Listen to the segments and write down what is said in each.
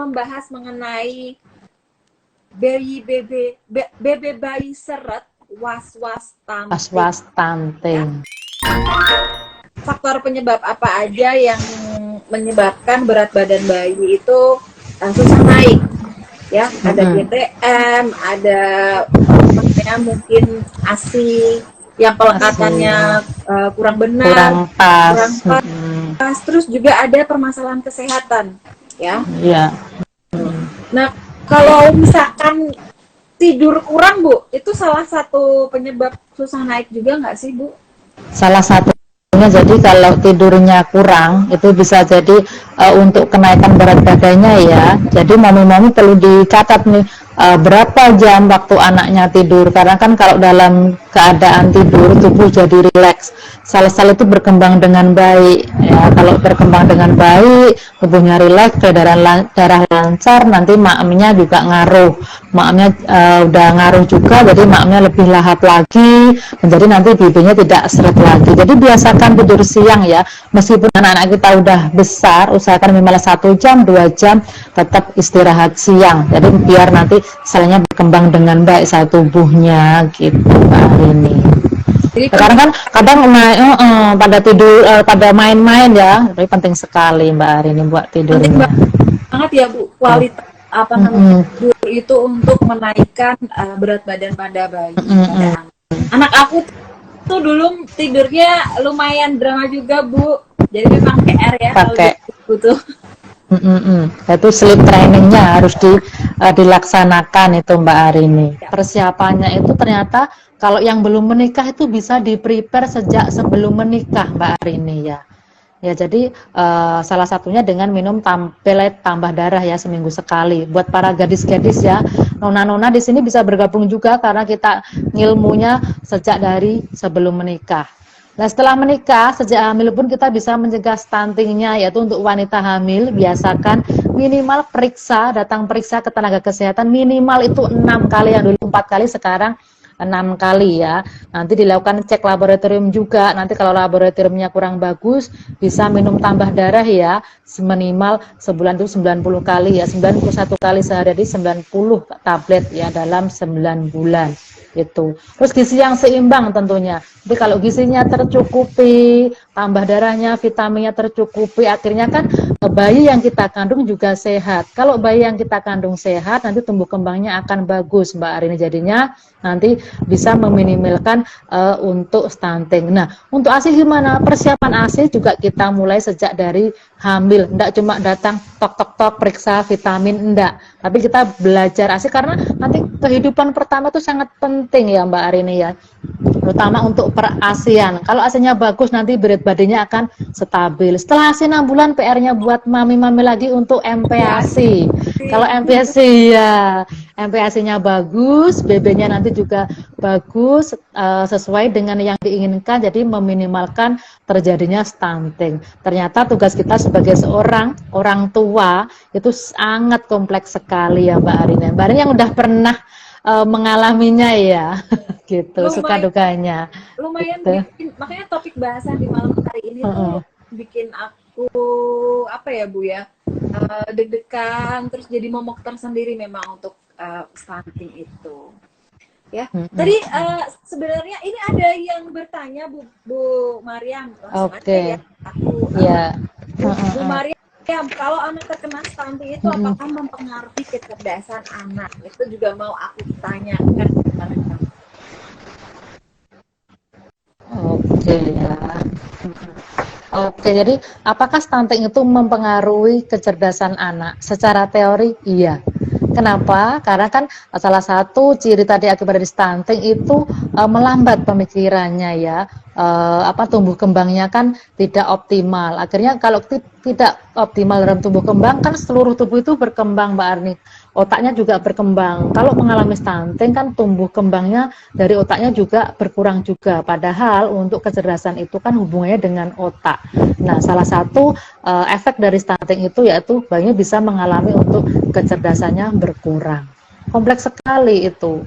membahas mengenai BB bayi seret was-was stunting. Was-was stunting. Faktor penyebab apa aja yang menyebabkan berat badan bayi itu susah naik? Ya, ada GTM, ada mungkin ASI yang pelekatannya kurang benar, kurang pas. Terus juga ada permasalahan kesehatan, ya. Iya. Nah, kalau misalkan tidur kurang, Bu, itu salah satu penyebab susah naik juga nggak sih, Bu? Salah satunya, jadi kalau tidurnya kurang itu bisa jadi untuk kenaikan berat badannya ya. Jadi mami-mami perlu dicatat nih berapa jam waktu anaknya tidur, karena kan kalau dalam keadaan tidur tubuh jadi rileks, sel-sel itu berkembang dengan baik ya. Kalau berkembang dengan baik, tubuhnya rileks, peredaran darah lancar, nanti makemnya juga ngaruh, makemnya udah ngaruh juga, jadi makemnya lebih lahap lagi, menjadi nanti BB-nya tidak seret lagi. Jadi biasakan tidur siang ya, meskipun anak-anak kita udah besar, usahakan minimal 1 jam 2 jam tetap istirahat siang, jadi biar nanti selnya berkembang dengan baik saat tubuhnya gitu Mbak ini. Sekarang kan kadang pada tidur pada main-main ya, tapi penting sekali Mbak Arini buat tidurnya. Penting banget ya Bu, kualitas apa namanya tidur itu untuk menaikkan berat badan pada bayi. Pada anak aku tuh dulu tidurnya lumayan drama juga Bu, jadi memang PR ya pakai kalau butuh. Itu sleep trainingnya harus dilaksanakan itu Mbak Arini. Persiapannya itu ternyata kalau yang belum menikah itu bisa di-prepare sejak sebelum menikah Mbak Arini ya. Ya jadi salah satunya dengan minum pelet tambah darah ya seminggu sekali. Buat para gadis-gadis ya, nona-nona di sini bisa bergabung juga karena kita ngilmunya sejak dari sebelum menikah. Nah setelah menikah, sejak hamil pun kita bisa mencegah stuntingnya, yaitu untuk wanita hamil biasakan minimal datang periksa ke tenaga kesehatan minimal itu 6 kali, yang dulu 4 kali sekarang 6 kali ya. Nanti dilakukan cek laboratorium juga, nanti kalau laboratoriumnya kurang bagus bisa minum tambah darah ya, minimal sebulan itu 90 kali ya, 91 kali sehari, 90 tablet ya dalam 9 bulan. Itu. Terus gizi yang seimbang tentunya. Jadi kalau gizinya tercukupi, tambah darahnya, vitaminnya tercukupi, akhirnya kan bayi yang kita kandung juga sehat. Kalau bayi yang kita kandung sehat, nanti tumbuh kembangnya akan bagus, Mbak Arini. Jadinya nanti bisa meminimalkan untuk stunting. Nah, untuk ASI gimana? Persiapan ASI juga kita mulai sejak dari hamil. Enggak cuma datang tok periksa vitamin, enggak. Tapi kita belajar ASI karena nanti kehidupan pertama itu sangat penting ya Mbak Arini ya, terutama untuk perasian. Kalau asinya bagus nanti berat badannya akan stabil. Setelah asi 6 bulan PR-nya buat mami-mami lagi untuk MPASI. Kalau MPASI ya, MPASI-nya bagus, BB-nya nanti juga bagus, sesuai dengan yang diinginkan, jadi meminimalkan terjadinya stunting. Ternyata tugas kita sebagai seorang orang tua itu sangat kompleks sekali ya Mbak Arini. Mbak Arini yang udah pernah mengalaminya ya, gitu, suka dukanya. Lumayan gitu. bikin, makanya topik bahasan di malam hari ini tuh bikin aku apa ya Bu ya, deg-degan, terus jadi momok tersendiri memang untuk stunting itu. Ya, tadi sebenarnya ini ada yang bertanya Bu Mariam, langsung aja ya aku. Bu Mariam, kalau anak terkena stunting itu apakah mempengaruhi kecerdasan anak? Itu juga mau aku tanyakan kepada kamu. Oke ya. Oke, jadi apakah stunting itu mempengaruhi kecerdasan anak? Secara teori, iya. Kenapa? Karena kan salah satu ciri tadi akibat dari stunting itu melambat pemikirannya ya, tumbuh kembangnya kan tidak optimal. Akhirnya kalau tidak optimal dalam tumbuh kembang kan seluruh tubuh itu berkembang Mbak Arni. Otaknya juga berkembang. Kalau mengalami stunting kan tumbuh kembangnya dari otaknya juga berkurang juga. Padahal untuk kecerdasan itu kan hubungannya dengan otak. Nah, salah satu efek dari stunting itu yaitu bayinya bisa mengalami untuk kecerdasannya berkurang. Kompleks sekali itu.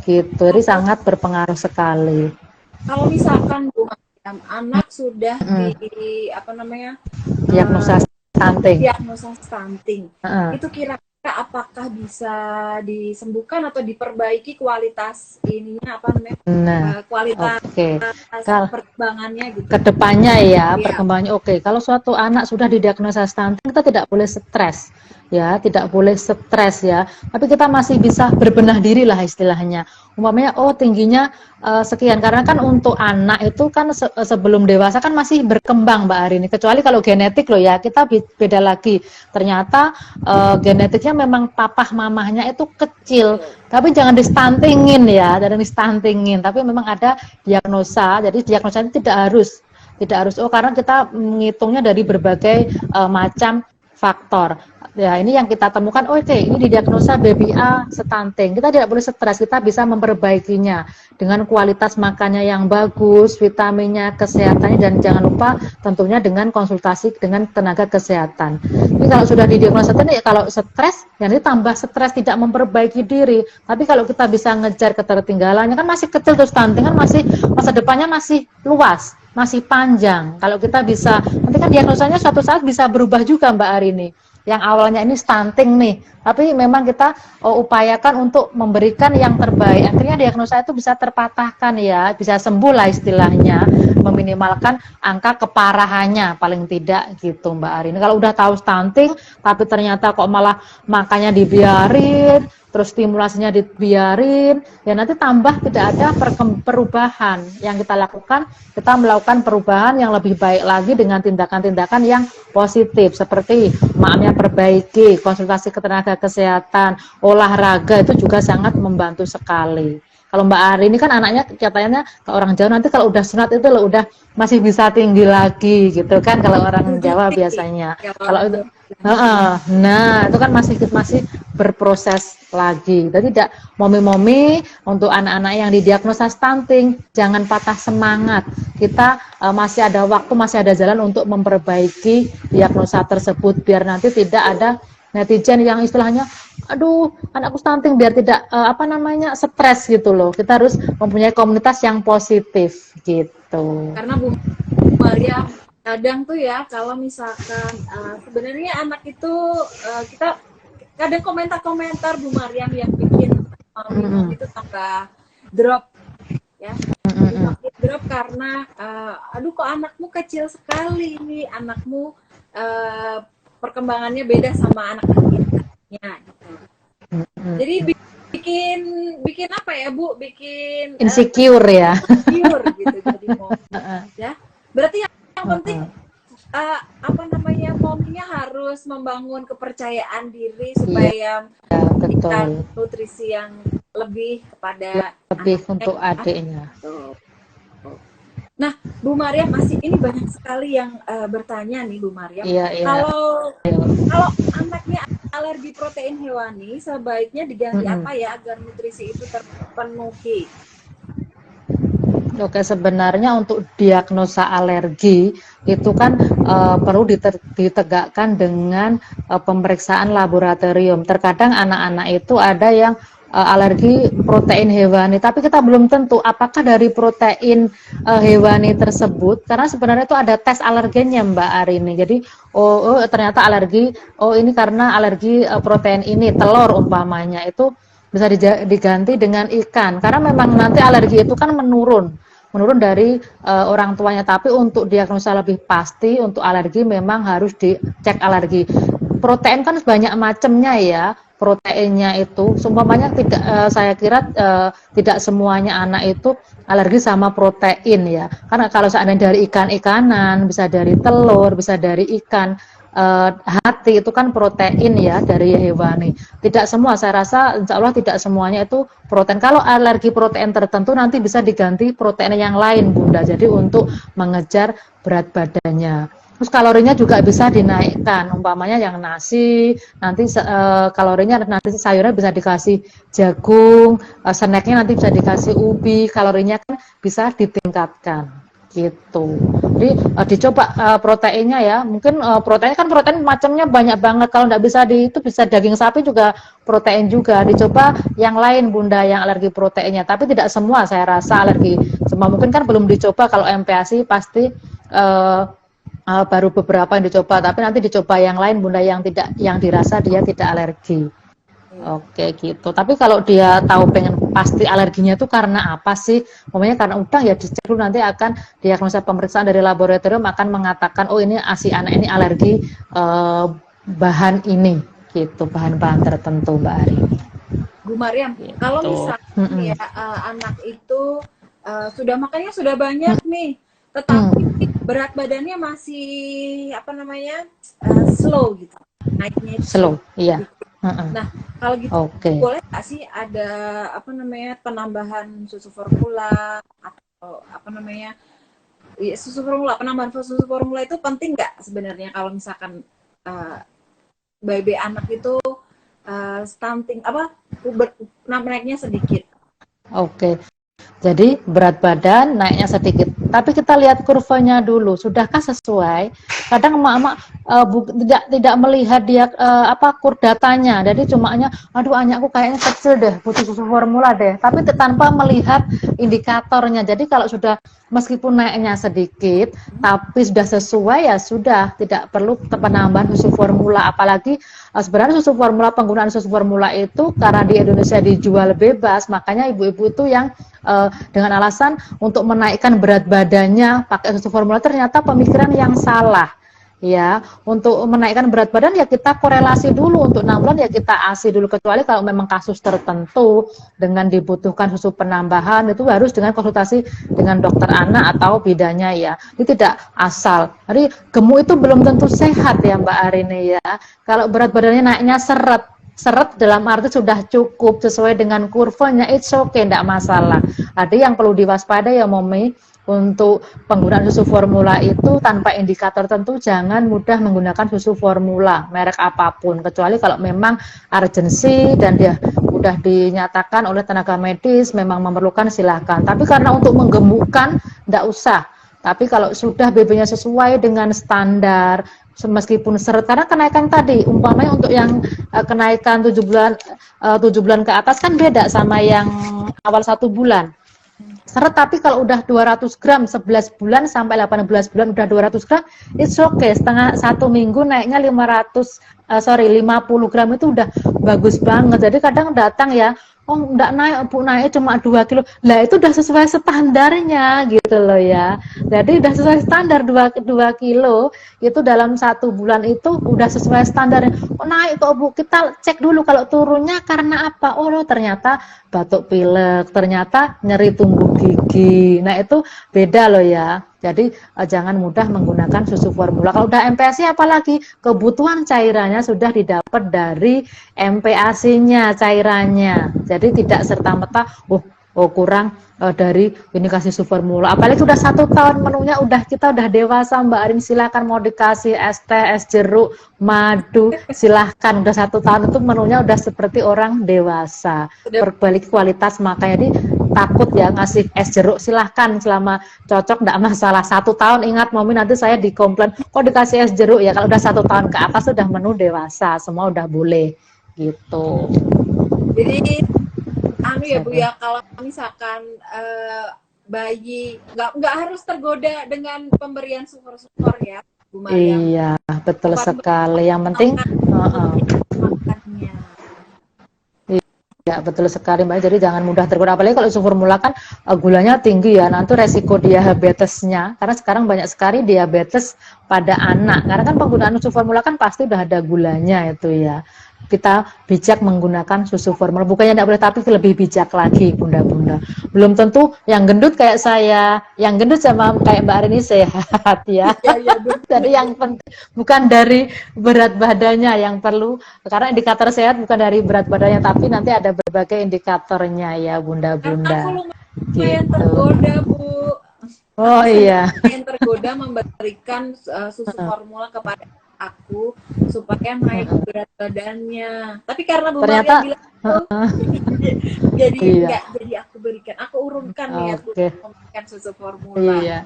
Gitu. Jadi sangat berpengaruh sekali. Kalau misalkan Bu Mariam, anak sudah diagnosa Stunting. diagnosa stunting. Heeh. Itu kira-kira apakah bisa disembuhkan atau diperbaiki kualitas ininya apa namanya? Nah, Kualitas oke. Kalau perkembangannya gitu. kedepannya ya, Iya. perkembangannya oke. Kalau suatu anak sudah didiagnosa stunting, kita tidak boleh stres, ya, tidak boleh stres ya. Tapi kita masih bisa berbenah diri lah istilahnya. Umpamanya, oh tingginya sekian. Karena kan untuk anak itu kan sebelum dewasa kan masih berkembang Mbak Arini. Kecuali kalau genetik loh ya, kita beda lagi. Ternyata genetiknya memang papah mamahnya itu kecil. Tapi jangan distuntingin ya, jangan distuntingin. Tapi memang ada diagnosa. Jadi diagnosa itu tidak harus oh karena kita menghitungnya dari berbagai macam faktor. Ya, ini yang kita temukan, oh oke, ini didiagnosa baby A stunting. Kita tidak boleh stres, kita bisa memperbaikinya dengan kualitas makannya yang bagus, vitaminnya, kesehatannya, dan jangan lupa tentunya dengan konsultasi dengan tenaga kesehatan. Jadi kalau sudah didiagnosa stunting, ya kalau stres, ya nanti tambah stres, tidak memperbaiki diri. Tapi kalau kita bisa ngejar ketertinggalannya, kan masih kecil tuh stunting, kan masih masa depannya masih luas, masih panjang. Kalau kita bisa, nanti kan diagnosanya suatu saat bisa berubah juga Mbak Arini. Yang awalnya ini stunting nih, tapi memang kita upayakan untuk memberikan yang terbaik. Akhirnya diagnosa itu bisa terpatahkan ya, bisa sembuh lah istilahnya, meminimalkan angka keparahannya paling tidak gitu Mbak Arini. Kalau udah tahu stunting, tapi ternyata kok malah makannya dibiarin, terus stimulasinya dibiarin, ya nanti tambah tidak ada perubahan. Yang kita lakukan, kita melakukan perubahan yang lebih baik lagi dengan tindakan-tindakan yang positif, seperti makannya perbaiki, konsultasi ke tenaga kesehatan, olahraga itu juga sangat membantu sekali. Kalau Mbak Ari ini kan anaknya katanya ke orang Jawa, nanti kalau udah sunat itu loh udah masih bisa tinggi lagi gitu kan kalau orang Jawa biasanya. Kalau itu nah itu kan masih berproses lagi. Jadi tidak momi-momi untuk anak-anak yang didiagnosa stunting, jangan patah semangat. Kita masih ada waktu, masih ada jalan untuk memperbaiki diagnosa tersebut biar nanti tidak ada netizen yang istilahnya aduh anakku stunting, biar tidak stres gitu loh. Kita harus mempunyai komunitas yang positif gitu. Karena Bu Maria kadang tuh ya kalau misalkan sebenarnya anak itu kita kadang komentar-komentar Bu Mariam yang bikin itu tambah drop ya, drop karena aduh kok anakmu kecil sekali nih, anakmu perkembangannya beda sama anak lainnya gitu. Jadi bikin apa ya Bu, bikin insecure ya. Insecure gitu jadi mau ya. Berarti yang penting momnya harus membangun kepercayaan diri supaya memberikan nutrisi yang lebih kepada untuk adiknya. Nah, Bu Mariam ini banyak sekali yang bertanya nih Bu Mariam. Iya. Kalau anaknya alergi protein hewani, sebaiknya diganti apa ya agar nutrisi itu terpenuhi? Oke, sebenarnya untuk diagnosa alergi itu kan perlu ditegakkan dengan pemeriksaan laboratorium. Terkadang anak-anak itu ada yang alergi protein hewani, tapi kita belum tentu apakah dari protein hewani tersebut, karena sebenarnya itu ada tes alergennya Mbak Arini. Jadi ternyata alergi, ini karena alergi protein ini, telur umpamanya, itu bisa diganti dengan ikan, karena memang nanti alergi itu kan menurun dari orang tuanya. Tapi untuk diagnosa lebih pasti untuk alergi memang harus dicek alergi. Protein kan banyak macamnya ya, proteinnya itu seumpamanya tidak, saya kira tidak semuanya anak itu alergi sama protein ya, karena kalau seandainya dari ikan-ikanan, bisa dari telur, bisa dari ikan hati, itu kan protein ya dari hewani. Tidak semua, saya rasa insya Allah tidak semuanya itu protein. Kalau alergi protein tertentu nanti bisa diganti protein yang lain Bunda, jadi untuk mengejar berat badannya. Terus kalorinya juga bisa dinaikkan, umpamanya yang nasi nanti kalorinya, nanti sayurnya bisa dikasih jagung, snacknya nanti bisa dikasih ubi, kalorinya kan bisa ditingkatkan gitu. Jadi dicoba proteinnya ya, mungkin proteinnya kan protein macamnya banyak banget. Kalau nggak bisa itu bisa daging sapi juga protein juga. Dicoba yang lain Bunda yang alergi proteinnya, tapi tidak semua saya rasa alergi. Semua mungkin kan belum dicoba. Kalau MPASI pasti baru beberapa yang dicoba, tapi nanti dicoba yang lain Bunda yang dirasa dia tidak alergi. Oke gitu. Tapi kalau dia tahu pengen pasti alerginya itu karena apa sih? Pokoknya karena udang ya dicek dulu, nanti akan diagnosa pemeriksaan dari laboratorium akan mengatakan oh ini si anak ini alergi bahan ini gitu, bahan-bahan tertentu Mbak Ari. Bu Mariam, Gitu. kalau misalnya ya anak itu sudah makannya sudah banyak nih, tetapi berat badannya masih apa namanya slow gitu, naiknya itu slow, iya. Nah, kalau gitu boleh nggak sih ada apa namanya penambahan susu formula atau apa namanya susu formula, penambahan susu formula itu penting nggak sebenarnya kalau misalkan baby anak itu stunting apa naiknya sedikit? Oke. Jadi berat badan naiknya sedikit, tapi kita lihat kurvanya dulu, sudahkah sesuai? Kadang emak-emak tidak melihat dia kur datanya, jadi cumanya, aduh anakku kayaknya kecil deh, butuh susu formula deh, tapi tanpa melihat indikatornya. Jadi kalau sudah meskipun naiknya sedikit, tapi sudah sesuai ya sudah, tidak perlu penambahan susu formula. Apalagi sebenarnya susu formula, penggunaan susu formula itu karena di Indonesia dijual bebas, makanya ibu-ibu itu yang dengan alasan untuk menaikkan berat badannya pakai susu formula, ternyata pemikiran yang salah. Ya, untuk menaikkan berat badan ya kita korelasi dulu, untuk 6 bulan ya kita ASI dulu, kecuali kalau memang kasus tertentu dengan dibutuhkan susu penambahan itu harus dengan konsultasi dengan dokter anak atau bidannya ya. Ini tidak asal. Jadi gemuk itu belum tentu sehat ya Mbak Arini ya. Kalau berat badannya naiknya seret dalam arti sudah cukup sesuai dengan kurvanya, it's okay, tidak masalah. Ada yang perlu diwaspadai ya Momi, untuk penggunaan susu formula itu tanpa indikator tertentu jangan mudah menggunakan susu formula merek apapun, kecuali kalau memang urgensi dan dia sudah dinyatakan oleh tenaga medis memang memerlukan, silahkan. Tapi karena untuk menggemukkan tidak usah. Tapi kalau sudah BB-nya sesuai dengan standar, meskipun seret, karena kenaikan tadi umpamanya untuk yang kenaikan 7 bulan ke atas kan beda sama yang awal 1 bulan seret. Tapi kalau udah 200 gram 11 bulan sampai 18 bulan udah 200 gram, it's okay. Setengah 1 minggu naiknya 50 gram itu udah bagus banget. Jadi kadang datang ya, oh enggak naik Bu, naik cuma 2 kilo. Lah itu udah sesuai standarnya gitu loh ya. Jadi udah sesuai standar 2 kilo itu dalam 1 bulan itu udah sesuai standar. Oh naik kok Bu, kita cek dulu kalau turunnya karena apa. Oh ternyata batuk pilek, ternyata nyeri tumbuh gigi. Nah itu beda loh ya. Jadi jangan mudah menggunakan susu formula. Kalau udah MPASI apalagi kebutuhan cairannya sudah didapat dari MPASI-nya, cairannya. Jadi tidak serta-merta kurang dari ini kasih susu formula. Apalagi sudah 1 tahun menunya kita udah dewasa Mbak Arin, silakan mau dikasih es teh, es jeruk, madu, silahkan. Udah 1 tahun itu menunya udah seperti orang dewasa. Berbalik kualitas, makanya takut ya ngasih es jeruk, silahkan selama cocok tidak masalah. 1 tahun ingat Mami, nanti saya dikomplain kok dikasih es jeruk ya. Kalau udah 1 tahun ke atas sudah menu dewasa, semua udah boleh gitu. Jadi ya Bu ya, kalau misalkan bayi nggak harus tergoda dengan pemberian super ya Bu Maria. Iya betul sekali. Yang penting makannya. Ya betul sekali Mbak, jadi jangan mudah tergoda, apalagi kalau susu formula kan gulanya tinggi ya, nanti resiko diabetesnya, karena sekarang banyak sekali diabetes pada anak, karena kan penggunaan susu formula kan pasti udah ada gulanya itu ya. Kita bijak menggunakan susu formula, bukannya tidak boleh, tapi lebih bijak lagi bunda-bunda. Belum tentu yang gendut kayak saya, yang gendut sama kayak Mbak Arini sehat ya. Jadi yang penting bukan dari berat badannya yang perlu, karena indikator sehat bukan dari berat badannya, tapi nanti ada berbagai indikatornya ya bunda-bunda. Aku lumayan tergoda Bu. Oh iya. Yang tergoda memberikan susu formula kepada aku supaya naik berat badannya. Tapi karena Bu Maria bilang jadi aku berikan, aku urunkan ya memberikan susu formula. Iya.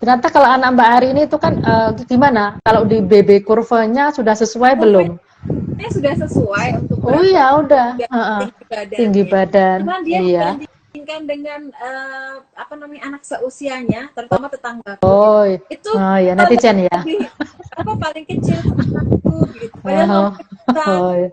Ternyata kalau anak Mbak Ari ini itu kan gimana? Kalau di BB kurvanya sudah sesuai belum? Sudah sesuai untuk udah tinggi badan. Cuman dia dibandingkan dengan apa namanya anak seusianya, terutama tetanggaku Oh, itu oh ya netizen ya. lebih apa paling kecil anakku gitu. Padahal Oh, umur besar. oh, ya.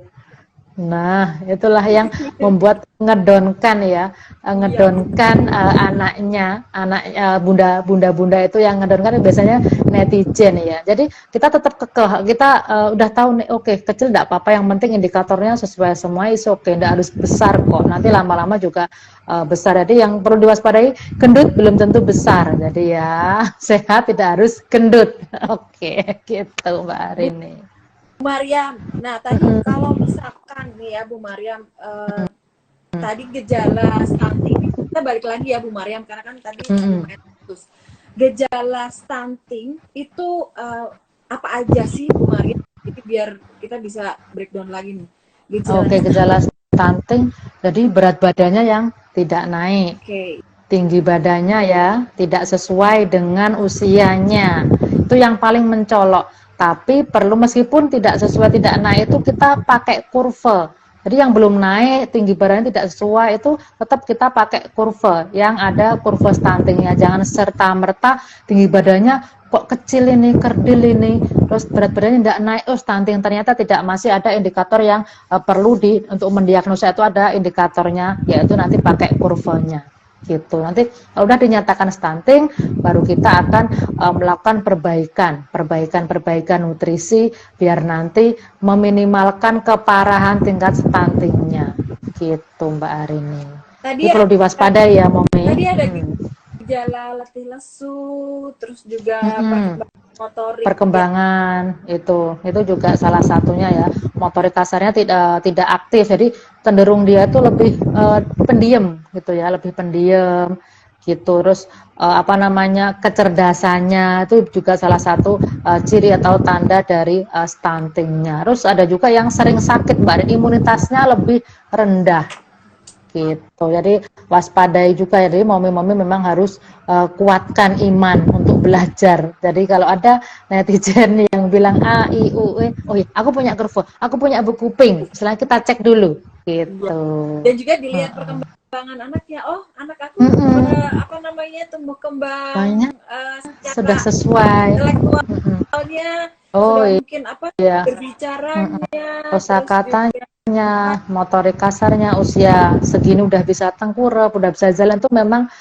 Nah, itulah yang membuat ngedonkan ya, Iya, ngedonkan anaknya, anak bunda-bunda itu yang ngedonkan biasanya netizen ya. Jadi kita tetap kekeh, kita udah tahu nih, oke, kecil enggak apa-apa, yang penting indikatornya sesuai semua, is oke, enggak harus besar kok. Nanti lama-lama juga besar. Jadi yang perlu diwaspadai, gendut belum tentu besar. Jadi ya sehat tidak harus gendut. Oke, gitu Mbak Bu Arini. Mariam. Nah, tadi kalau misalkan nih ya Bu Mariam, tadi gejala stunting, kita balik lagi ya Bu Mariam, karena kan tadi lumayan putus. Gejala stunting itu apa aja sih Bu Mariam? Jadi biar kita bisa breakdown lagi nih. Oke, Gejalanya gejala stunting, jadi berat badannya yang tidak naik, oke. tinggi badannya ya tidak sesuai dengan usianya, itu yang paling mencolok. Tapi perlu, meskipun tidak sesuai, tidak naik, itu kita pakai kurva. Jadi yang belum naik, tinggi badannya tidak sesuai, itu tetap kita pakai kurva yang ada kurva stuntingnya. Jangan serta merta tinggi badannya kok kecil ini, kerdil ini, terus berat badannya tidak naik, oh stunting. Ternyata tidak, masih ada indikator yang perlu untuk mendiagnosa, itu ada indikatornya, yaitu nanti pakai kurvanya gitu. Nanti kalau udah dinyatakan stunting, baru kita akan melakukan perbaikan nutrisi biar nanti meminimalkan keparahan tingkat stuntingnya gitu Mbak Arini. Tadi Ini perlu diwaspadai ya Momi. tadi ada gejala letih lesu, terus juga motorik. Perkembangan itu juga salah satunya ya, motorik kasarnya tidak aktif, jadi cenderung dia itu lebih pendiam gitu ya, lebih pendiam gitu. Terus apa namanya, kecerdasannya itu juga salah satu ciri atau tanda dari stuntingnya. Terus ada juga yang sering sakit Mbak, imunitasnya lebih rendah gitu. Jadi waspadai juga ya, jadi momi-momi memang harus kuatkan iman untuk belajar. Jadi kalau ada netizen yang bilang A, I, U, E, oh iya, aku punya kurva, aku punya buku pink, setelah kita cek dulu gitu. Dan juga dilihat perkembangan anaknya. Oh, anak aku apa namanya tumbuh kembang banyak sudah secara sesuai intelektualnya, oh sudah mungkin apa iya, berbicaranya, kosakatanya, motorik kasarnya, usia segini udah bisa tengkurap, udah bisa jalan, itu memang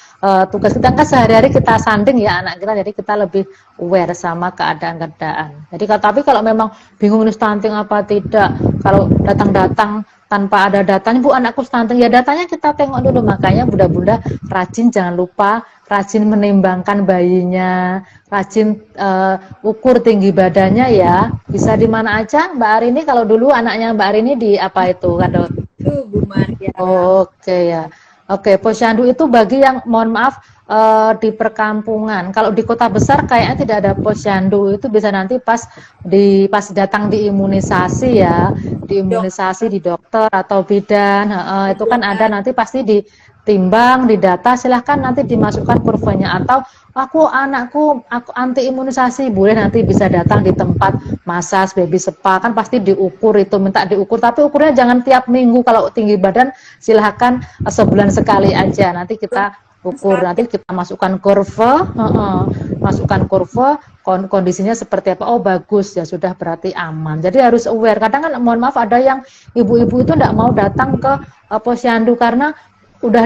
tugas kita kan sehari-hari kita sanding ya anak kita, jadi kita lebih aware sama keadaan-keadaan. Jadi tapi kalau memang bingung ini stunting apa tidak, kalau datang-datang tanpa ada datanya, Bu anakku stunting, ya datanya kita tengok dulu. Makanya bunda-bunda rajin, jangan lupa rajin menimbangkan bayinya, rajin ukur tinggi badannya ya. Bisa di mana aja Mbak Arini? Kalau dulu anaknya Mbak Arini di apa itu kan? Bu Maria. Oke ya. Oke, posyandu itu bagi yang mohon maaf di perkampungan. Kalau di kota besar kayaknya tidak ada posyandu. Itu bisa nanti pas datang diimunisasi ya, diimunisasi di dokter atau bidan. Itu kan ada, nanti pasti ditimbang, didata. Silahkan nanti dimasukkan kurvanya, atau aku anti imunisasi, boleh nanti bisa datang di tempat masas baby spa, kan pasti diukur, itu minta diukur, tapi ukurnya jangan tiap minggu. Kalau tinggi badan silahkan sebulan sekali aja, nanti kita ukur, nanti kita masukkan kurva, kondisinya seperti apa, oh bagus ya sudah, berarti aman. Jadi harus aware. Kadang kan mohon maaf ada yang ibu-ibu itu tidak mau datang ke posyandu karena udah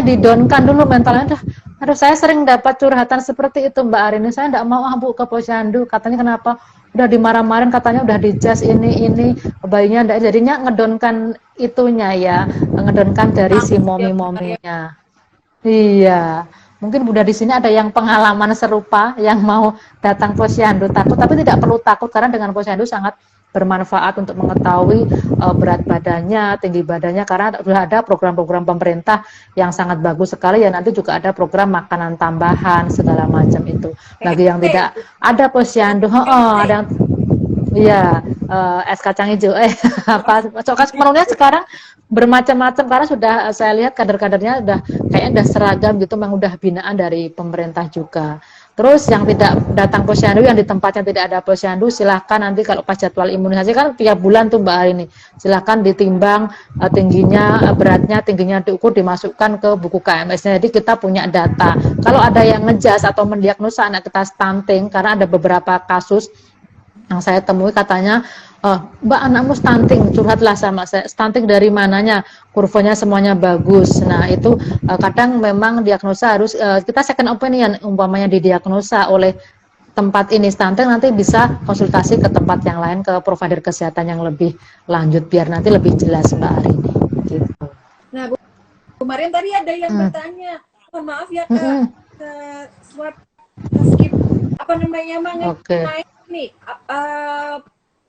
didonkan dulu mentalnya. Aduh, saya sering dapat curhatan seperti itu Mbak Arini, saya tidak mau Bu ke posyandu, katanya kenapa, udah dimarah-marahin, katanya udah dijudge ini bayinya enggak, jadinya ngedonkan itunya ya, ngedonkan dari si momi-mominya. Iya, mungkin Bunda di sini ada yang pengalaman serupa yang mau datang posyandu takut, tapi tidak perlu takut karena dengan posyandu sangat bermanfaat untuk mengetahui berat badannya, tinggi badannya, karena sudah ada program-program pemerintah yang sangat bagus sekali ya. Nanti juga ada program makanan tambahan segala macam itu. Bagi yang tidak ada posyandu, ada iya, es kacang hijau, menunya sekarang bermacam-macam karena sudah saya lihat kader-kadernya udah kayaknya udah seragam gitu, memang udah binaan dari pemerintah juga. Terus yang tidak datang posyandu, yang di tempatnya tidak ada posyandu, silahkan nanti kalau pas jadwal imunisasi kan tiap bulan tuh Mbak Arini, silahkan ditimbang tingginya, beratnya, tingginya diukur, dimasukkan ke buku KMS-nya. Jadi kita punya data. Kalau ada yang ngejas atau mendiagnosa anak kita stunting, karena ada beberapa kasus yang saya temui katanya, Mbak anakmu stunting, curhatlah sama saya, stunting dari mananya, kurvanya semuanya bagus. Nah itu kadang memang diagnosa harus kita second opinion, umpamanya didiagnosa oleh tempat ini stunting, nanti bisa konsultasi ke tempat yang lain, ke provider kesehatan yang lebih lanjut biar nanti lebih jelas Mbak Arini. Gitu. Nah Bu Mariam tadi ada yang bertanya, oh, maaf ya Kak, ke swab skip apa namanya mengenai nih,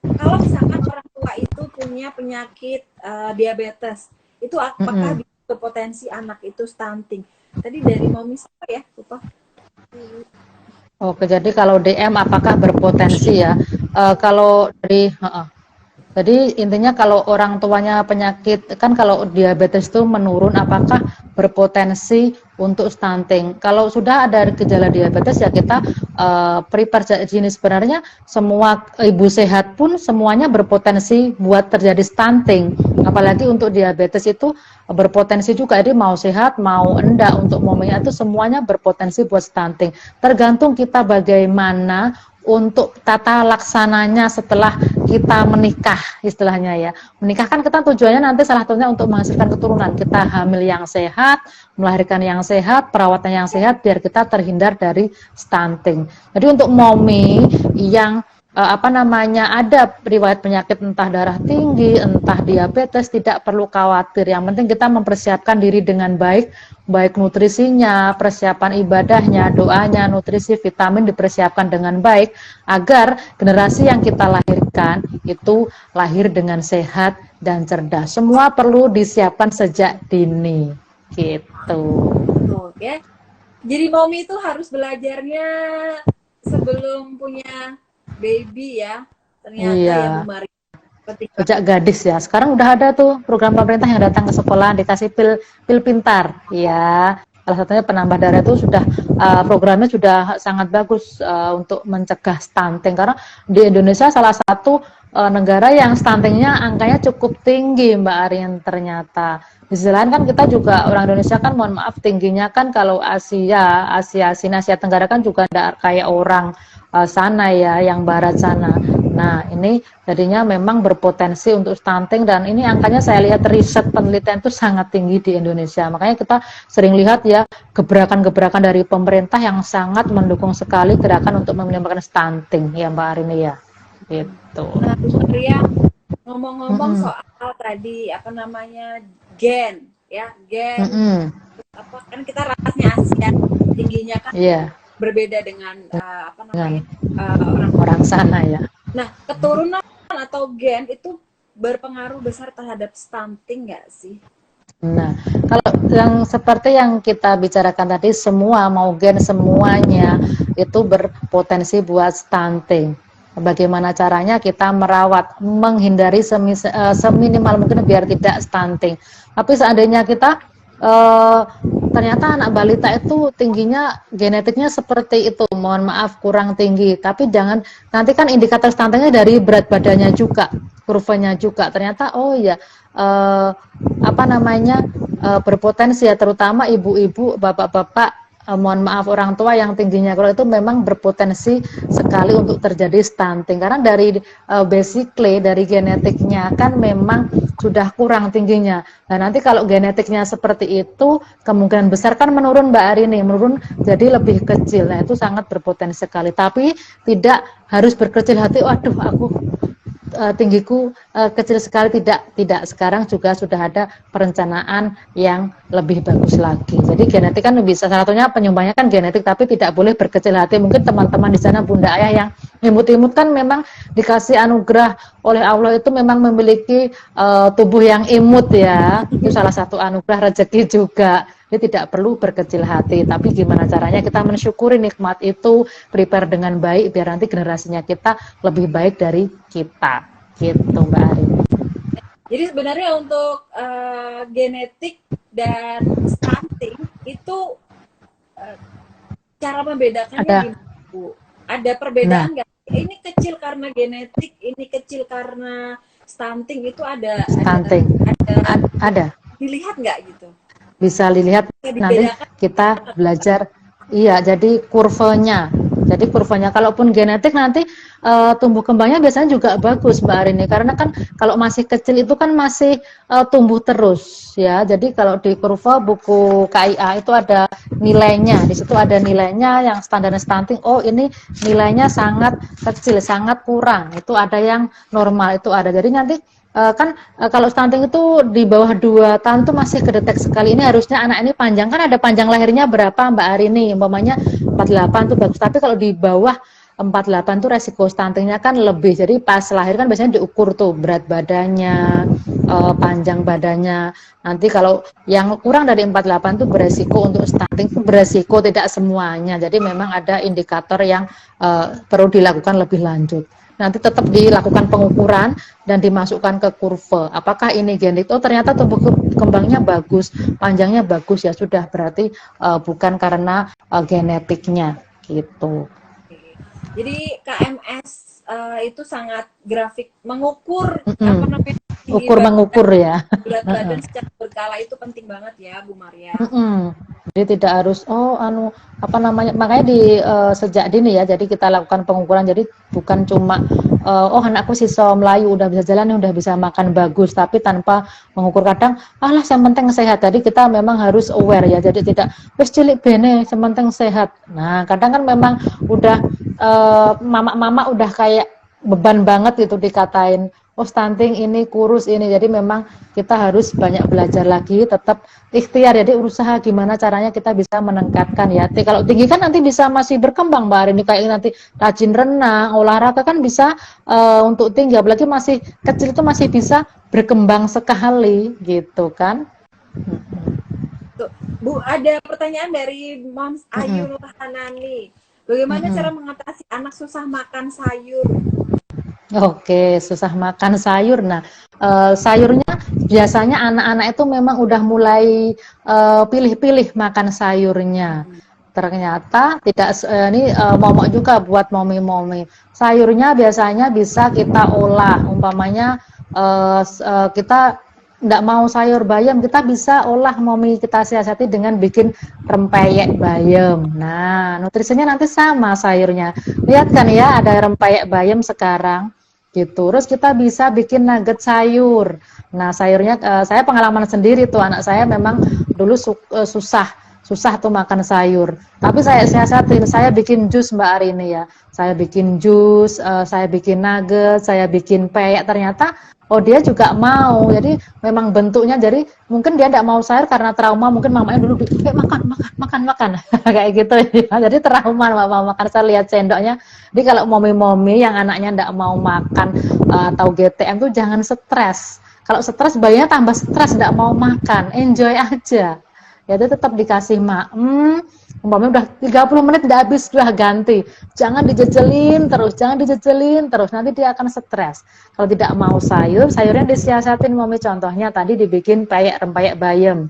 kalau misalkan orang tua itu punya penyakit diabetes, itu apakah bisa berpotensi anak itu stunting? Tadi dari Mami siapa ya, lupa. Oke, jadi kalau DM apakah berpotensi ya? Kalau dari jadi intinya kalau orang tuanya penyakit, kan kalau diabetes itu menurun, apakah berpotensi untuk stunting? Kalau sudah ada gejala diabetes ya kita prepare. Jenis sebenarnya semua ibu sehat pun semuanya berpotensi buat terjadi stunting. Apalagi untuk diabetes itu berpotensi juga. Jadi mau sehat mau enggak, untuk momennya itu semuanya berpotensi buat stunting. Tergantung kita bagaimana untuk tata laksananya setelah kita menikah, istilahnya ya. Menikah kan kita tujuannya nanti salah satunya untuk menghasilkan keturunan. Kita hamil yang sehat, melahirkan yang sehat, perawatan yang sehat, biar kita terhindar dari stunting. Jadi untuk mommy yang ada riwayat penyakit entah darah tinggi, entah diabetes, tidak perlu khawatir. Yang penting kita mempersiapkan diri dengan baik, baik nutrisinya, persiapan ibadahnya, doanya, nutrisi, vitamin dipersiapkan dengan baik, agar generasi yang kita lahirkan itu lahir dengan sehat dan cerdas. Semua perlu disiapkan sejak dini, gitu. Ya. Jadi mommy itu harus belajarnya sebelum punya baby ya, ternyata iya. ya Bu Mari. Sejak gadis ya. Sekarang udah ada tuh program pemerintah yang datang ke sekolah dikasih pil pintar, ya. Salah satunya penambah darah itu sudah programnya sudah sangat bagus untuk mencegah stunting, karena di Indonesia salah satu negara yang stuntingnya angkanya cukup tinggi Mbak Arin ternyata. Di sisi lain kan kita juga orang Indonesia kan mohon maaf tingginya kan kalau Asia Tenggara kan juga tidak kayak orang sana ya, yang barat sana. Nah ini jadinya memang berpotensi untuk stunting, dan ini angkanya saya lihat riset penelitian itu sangat tinggi di Indonesia. Makanya kita sering lihat ya gebrakan-gebrakan dari pemerintah yang sangat mendukung sekali gerakan untuk menimbulkan stunting ya Mbak Arini ya. Gitu. Nah Bu Maria, ngomong-ngomong soal tadi apa namanya gen ya, gen apa kan kita rasnya Asia, tingginya kan berbeda dengan apa namanya orang sana ya. Nah, keturunan atau gen itu berpengaruh besar terhadap stunting nggak sih? Nah, kalau yang seperti yang kita bicarakan tadi, semua mau gen semuanya itu berpotensi buat stunting. Bagaimana caranya kita merawat, menghindari seminimal mungkin biar tidak stunting. Tapi seandainya kita ternyata anak balita itu tingginya genetiknya seperti itu, mohon maaf kurang tinggi, tapi jangan, nanti kan indikator stuntingnya dari berat badannya juga, kurvanya juga, ternyata oh ya berpotensi ya, terutama ibu-ibu, bapak-bapak, mohon maaf orang tua yang tingginya kurang itu memang berpotensi sekali untuk terjadi stunting, karena dari basically dari genetiknya kan memang sudah kurang tingginya. Nah nanti kalau genetiknya seperti itu kemungkinan besar kan menurun Mbak Arini, menurun jadi lebih kecil. Nah itu sangat berpotensi sekali, tapi tidak harus berkecil hati, waduh aku tinggiku kecil sekali, tidak. Sekarang juga sudah ada perencanaan yang lebih bagus lagi. Jadi genetik kan bisa, salah satunya penyumbangnya kan genetik, tapi tidak boleh berkecil hati. Mungkin teman-teman di sana bunda ayah yang imut-imut kan memang dikasih anugerah oleh Allah, itu memang memiliki tubuh yang imut ya. Itu salah satu anugerah rezeki juga. Jadi tidak perlu berkecil hati, tapi gimana caranya kita mensyukuri nikmat itu, prepare dengan baik biar nanti generasinya kita lebih baik dari kita, gitu Mbak Ari. Jadi sebenarnya untuk genetik dan stunting itu cara membedakannya Ada. gimana, Bu? Ada Nah, perbedaan nggak? Ini kecil karena genetik, ini kecil karena stunting, itu stunting. ada Ada. dilihat nggak gitu? Bisa dilihat Bisa nanti dibedakan? kita belajar. Iya, jadi kurvanya. Jadi kurvanya, kalaupun genetik nanti tumbuh kembangnya biasanya juga bagus Mbak Arini, karena kan kalau masih kecil itu kan masih tumbuh terus ya. Jadi kalau di kurva buku KIA itu ada nilainya, di situ ada nilainya yang standar stunting. Oh ini nilainya sangat kecil, sangat kurang. Itu ada yang normal, itu ada. Jadi nanti kalau stunting itu di bawah 2 tahun itu masih kedetek sekali. Ini harusnya anak ini panjang, kan ada panjang lahirnya berapa Mbak Arini, umpamanya 48 itu bagus, tapi kalau di bawah 48 itu resiko stuntingnya kan lebih. Jadi pas lahir kan biasanya diukur tuh berat badannya, panjang badannya. Nanti kalau yang kurang dari 48 itu beresiko untuk stunting, itu beresiko, tidak semuanya. Jadi memang ada indikator yang perlu dilakukan lebih lanjut. Nanti tetap dilakukan pengukuran dan dimasukkan ke kurva. Apakah ini genetik? Oh ternyata tumbuh kembangnya bagus, panjangnya bagus, ya sudah, berarti bukan karena genetiknya gitu. Jadi KMS itu sangat grafik, mengukur apa Mm-mm. namanya, tinggi Ukur badan, mengukur ya. berat badan secara berkala, itu penting banget ya Bu Maria. Mm-mm. Jadi tidak harus apa namanya, makanya di sejak dini ya, jadi kita lakukan pengukuran, jadi bukan cuma anakku siswa Melayu udah bisa jalan, udah bisa makan bagus, tapi tanpa mengukur. Kadang alah yang penting sehat, jadi kita memang harus aware ya, jadi tidak wis cilik bene yang penting sehat. Nah kadang kan memang udah mama-mama udah kayak beban banget itu dikatain, oh stunting ini, kurus ini. Jadi memang kita harus banyak belajar lagi, tetap ikhtiar, jadi usaha gimana caranya kita bisa meningkatkan ya. Kalau tinggi kan nanti bisa masih berkembang Mbak Arini, kayak nanti rajin renang, olahraga kan bisa untuk tinggi, apalagi masih kecil itu masih bisa berkembang sekali gitu kan. Tuh, Bu, ada pertanyaan dari Moms Ayu Hanani. Bagaimana cara mengatasi anak susah makan sayur? Oke, susah makan sayur. Nah, sayurnya biasanya anak-anak itu memang udah mulai pilih-pilih makan sayurnya. Ternyata tidak ini momok juga buat momi-momi. Sayurnya biasanya bisa kita olah. Umpamanya kita nggak mau sayur bayam, kita bisa olah, momi kita siasati dengan bikin rempeyek bayam. Nah, nutrisinya nanti sama sayurnya. Lihat kan ya, ada rempeyek bayam sekarang gitu. Terus kita bisa bikin nugget sayur. Nah, sayurnya saya pengalaman sendiri tuh, anak saya memang dulu susah tuh makan sayur. Tapi saya siasatin, saya bikin jus Mbak Arini ya. Saya bikin jus, saya bikin nugget, saya bikin peyek. Ternyata dia juga mau. Jadi memang bentuknya, jadi mungkin dia tidak mau sayur karena trauma, mungkin mamanya dulu makan kayak gitu ya. Jadi trauma mama makan, saya lihat sendoknya. Jadi kalau momi-momi yang anaknya tidak mau makan atau GTM tuh jangan stres. Kalau stres bayinya tambah stres, tidak mau makan, enjoy aja. Ya itu tetap dikasih umpamanya udah 30 menit tidak habis, sudah ganti. Jangan dijejelin terus, nanti dia akan stres. Kalau tidak mau sayur, sayurnya disiasatin momi, contohnya tadi dibikin rempeyek bayam.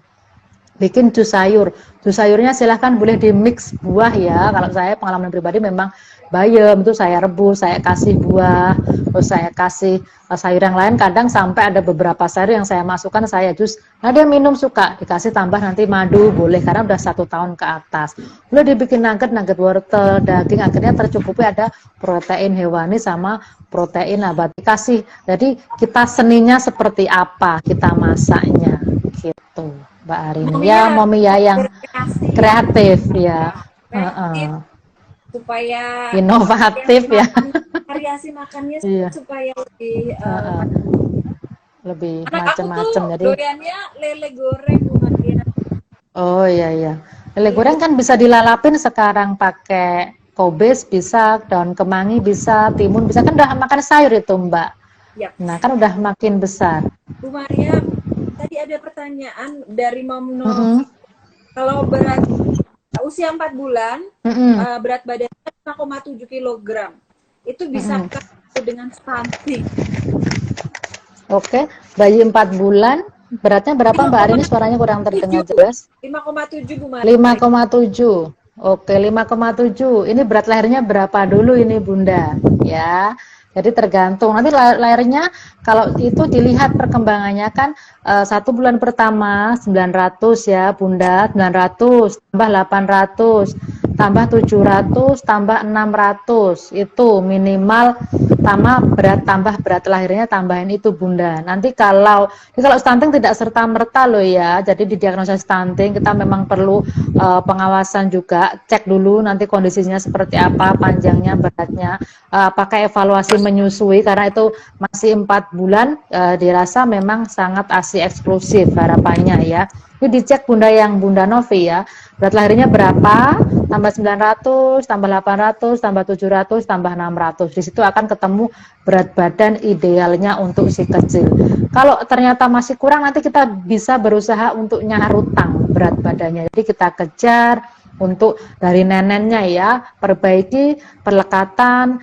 Bikin jus sayur. Jus sayurnya silahkan boleh di mix buah ya. Kalau saya pengalaman pribadi memang bayam itu saya rebus, saya kasih buah, terus saya kasih sayur yang lain. Kadang sampai ada beberapa sayur yang saya masukkan, saya jus. Nah dia minum suka, dikasih tambah nanti madu boleh, karena udah 1 tahun ke atas. Boleh dibikin nugget wortel, daging, akhirnya tercukupi ada protein hewani sama protein nabati. Kasih. Jadi kita seninya seperti apa kita masaknya gitu. Mbak Arini ya, momi ya yang kreatif ya, supaya inovatif ya, variasi makannya iya. supaya lebih Lebih anak aku tuh macam-macam. Jadi doyannya lele goreng Bu Maria. oh iya lele goreng kan bisa dilalapin sekarang, pakai kobis bisa, daun kemangi bisa, timun bisa, kan udah makan sayur itu Mbak. Yap. Nah kan udah makin besar. Bu Maria, tadi ada pertanyaan dari Mom Nova. Kalau berat usia 4 bulan, berat badannya 5,7 kg, itu bisa dengan stunting? Oke, bayi 4 bulan, beratnya berapa Mbak Arini? Suaranya kurang terdengar jelas. 5,7 Bu Maria. 5,7. Oke, 5,7. Ini berat lahirnya berapa dulu ini Bunda? Ya. Jadi tergantung. Nanti lahirnya kalau itu dilihat perkembangannya kan 1 bulan pertama 900 ya Bunda, 900 tambah 800 tambah 700 tambah 600 itu minimal tambah berat lahirnya tambahin itu Bunda. Nanti kalau stunting tidak serta merta loh ya. Jadi di diagnosa stunting kita memang perlu pengawasan juga, cek dulu nanti kondisinya seperti apa, panjangnya, beratnya, apakah evaluasi menyusui karena itu masih 4 bulan dirasa memang sangat ASI eksklusif harapannya ya. Ini dicek Bunda yang Bunda Novi ya. Berat lahirnya berapa? Tambah 900, tambah 800, tambah 700, tambah 600. Di situ akan ketemu berat badan idealnya untuk si kecil. Kalau ternyata masih kurang nanti kita bisa berusaha untuk nyahar utang berat badannya. Jadi kita kejar untuk dari neneknya ya, perbaiki perlekatan,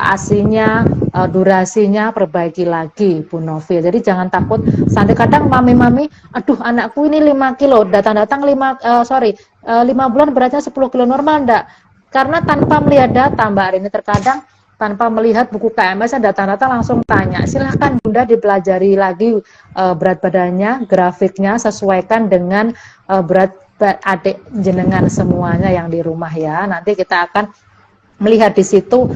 asinya, durasinya perbaiki lagi Bu Novi. Jadi jangan takut. Sampai kadang mami-mami, aduh anakku ini 5 kilo, datang-datang 5 bulan beratnya 10 kilo normal enggak? Karena tanpa melihat data Mbak Arini terkadang tanpa melihat buku KMS datang-datang langsung tanya. Silahkan Bunda dipelajari lagi berat badannya, grafiknya sesuaikan dengan berat adik jenengan semuanya yang di rumah ya. Nanti kita akan melihat di situ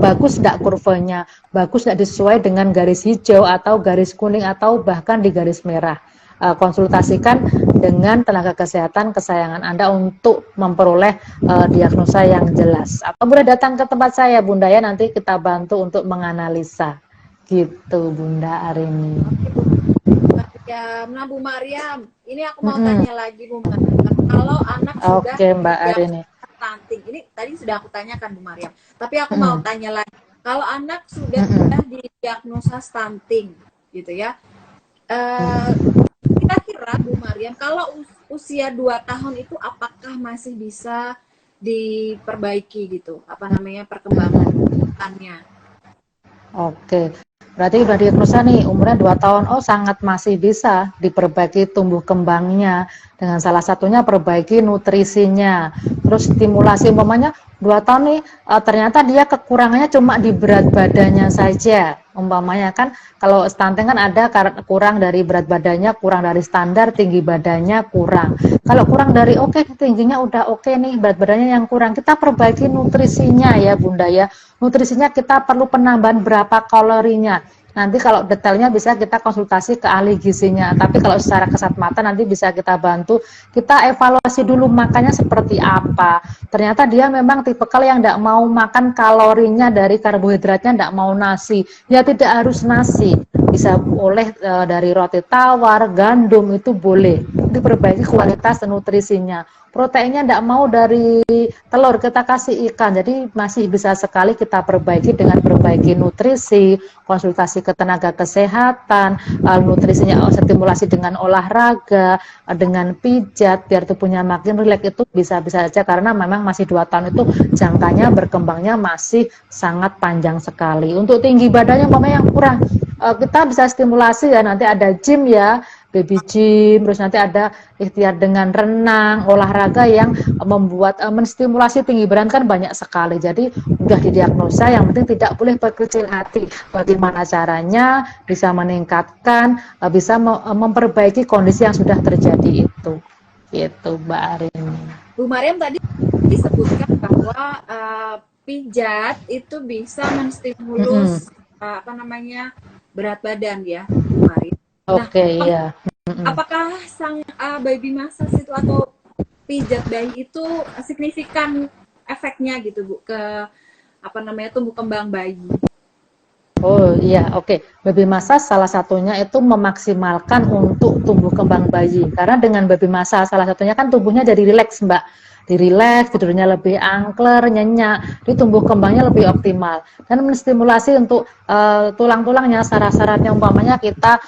bagus tidak kurvanya, bagus tidak sesuai dengan garis hijau atau garis kuning atau bahkan di garis merah. Konsultasikan dengan tenaga kesehatan kesayangan Anda untuk memperoleh diagnosa yang jelas. Atau boleh datang ke tempat saya Bunda ya, nanti kita bantu untuk menganalisa. Gitu Bunda Arini. Ya, nah Bu Mariam, ini aku mau tanya lagi Bu Mariam. Kalau anak sudah Mbak Arini. Stunting, ini tadi sudah aku tanyakan Bu Mariam, tapi aku mau tanya lagi. Kalau anak sudah didiagnosa stunting, gitu ya, kira-kira Bu Mariam, kalau usia 2 tahun itu apakah masih bisa diperbaiki gitu, perkembangannya? Oke. Berarti udah diagnosa nih umurnya 2 tahun, oh sangat masih bisa diperbaiki tumbuh kembangnya dengan salah satunya perbaiki nutrisinya, terus stimulasi umpamanya 2 tahun nih ternyata dia kekurangannya cuma di berat badannya saja umpamanya kan kalau stunting kan ada kurang dari berat badannya, kurang dari standar tinggi badannya kurang, kalau kurang dari tingginya udah nih berat badannya yang kurang, kita perbaiki nutrisinya ya Bunda ya. Nutrisinya kita perlu penambahan berapa kalorinya. Nanti kalau detailnya bisa kita konsultasi ke ahli gizinya. Tapi kalau secara kasat mata nanti bisa kita bantu. Kita evaluasi dulu makannya seperti apa. Ternyata dia memang tipikal yang tidak mau makan kalorinya dari karbohidratnya, tidak mau nasi. Ya tidak harus nasi. Bisa oleh dari roti tawar, gandum itu boleh. Diperbaiki kualitas nutrisinya. Proteinnya tidak mau dari telur, kita kasih ikan. Jadi masih bisa sekali kita perbaiki dengan perbaiki nutrisi, konsultasi ke tenaga kesehatan, nutrisinya stimulasi dengan olahraga, dengan pijat, biar tubuhnya makin rileks itu bisa-bisa saja karena memang masih 2 tahun itu jangkanya berkembangnya masih sangat panjang sekali. Untuk tinggi badannya umpamanya yang kurang, kita bisa stimulasi ya, nanti ada gym ya, baby gym, terus nanti ada ikhtiar dengan renang, olahraga yang membuat menstimulasi tinggi badan kan banyak sekali. Jadi udah didiagnosa, yang penting tidak boleh berkecil hati. Bagaimana caranya bisa meningkatkan, bisa memperbaiki kondisi yang sudah terjadi itu. Gitu Mbak Arini. Bu Mariam tadi disebutkan bahwa pijat itu bisa menstimulus berat badan ya Bu Mariam. Oke, iya. Apakah sang baby massage itu atau pijat bayi itu signifikan efeknya gitu Bu ke tumbuh kembang bayi? Oh iya, oke. Baby massage salah satunya itu memaksimalkan untuk tumbuh kembang bayi. Karena dengan baby massage salah satunya kan tubuhnya jadi rileks Mbak. Dirileks, tidurnya lebih angker, nyenyak, jadi tumbuh kembangnya lebih optimal. Dan menstimulasi untuk tulang-tulangnya, syarat-syaratnya umpamanya kita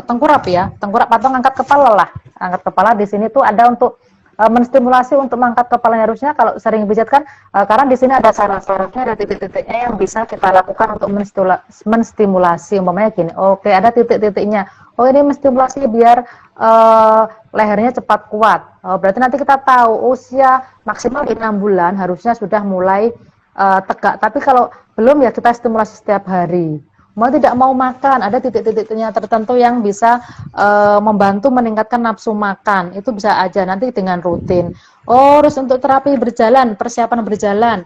tengkurap ya, tengkurap atau ngangkat kepala lah. Angkat kepala di sini tuh ada untuk menstimulasi untuk mengangkat kepalanya. Harusnya kalau sering pijat kan, karena di sini ada saraf-sarafnya, ada titik-titiknya yang bisa kita lakukan untuk menstimulasi. Umpamanya gini, oke, ada titik-titiknya. Oh, ini menstimulasi biar lehernya cepat kuat. Berarti nanti kita tahu usia maksimal di 6 bulan harusnya sudah mulai tegak. Tapi kalau belum, ya kita stimulasi setiap hari. Mau tidak mau makan, ada titik-titiknya tertentu yang bisa membantu meningkatkan nafsu makan. Itu bisa aja nanti dengan rutin. Oh, terus untuk terapi berjalan, persiapan berjalan,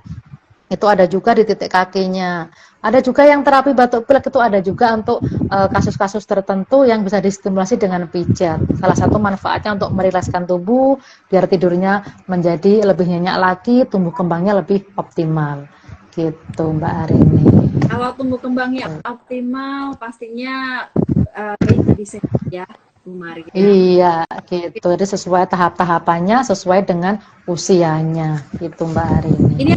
itu ada juga di titik kakinya. Ada juga yang terapi batuk pilek, itu ada juga untuk kasus-kasus tertentu yang bisa distimulasi dengan pijat. Salah satu manfaatnya untuk merilekskan tubuh, biar tidurnya menjadi lebih nyenyak lagi, tumbuh kembangnya lebih optimal. Gitu Mbak Arini. Kalau tumbuh kembangnya optimal, pastinya baik disehat ya, Bu Maria. Iya, gitu. Jadi sesuai tahap-tahapannya, sesuai dengan usianya, gitu Mbak Arini. Ini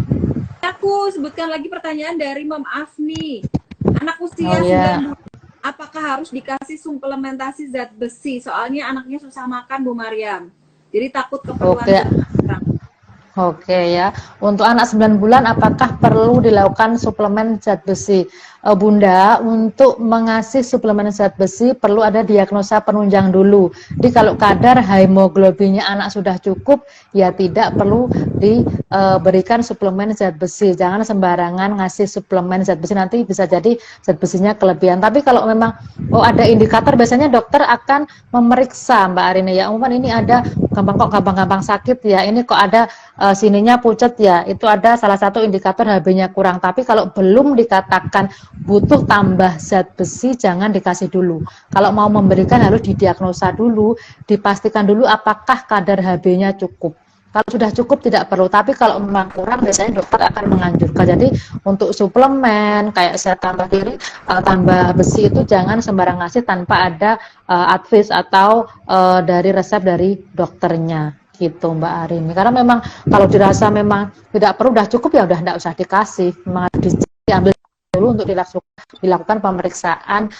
aku sebutkan lagi pertanyaan dari Mom Afni. Anak usia 9 bulan, apakah harus dikasih suplementasi zat besi? Soalnya anaknya susah makan, Bu Mariam. Jadi takut keperluan kurang. Oke ya, untuk anak 9 bulan apakah perlu dilakukan suplemen zat besi? Bunda, untuk mengasih suplemen zat besi perlu ada diagnosa penunjang dulu. Jadi kalau kadar hemoglobinnya anak sudah cukup, ya tidak perlu diberikan suplemen zat besi. Jangan sembarangan ngasih suplemen zat besi, nanti bisa jadi zat besinya kelebihan. Tapi kalau memang ada indikator, biasanya dokter akan memeriksa Mbak Arini ya. Umumnya ini ada gampang sakit ya, ini kok ada sininya pucat ya, itu ada salah satu indikator HB-nya kurang. Tapi kalau belum dikatakan butuh tambah zat besi, jangan dikasih dulu. Kalau mau memberikan harus didiagnosa dulu, dipastikan dulu apakah kadar HB-nya cukup. Kalau sudah cukup tidak perlu, tapi kalau memang kurang biasanya dokter akan menganjurkan. Jadi untuk suplemen kayak zat tambah diri, tambah besi itu jangan sembarang ngasih tanpa ada advice atau dari resep dari dokternya. Gitu Mbak Arini. Karena memang kalau dirasa memang tidak perlu, udah cukup ya udah tidak usah dikasih. Memang harus diambil dulu untuk dilakukan pemeriksaan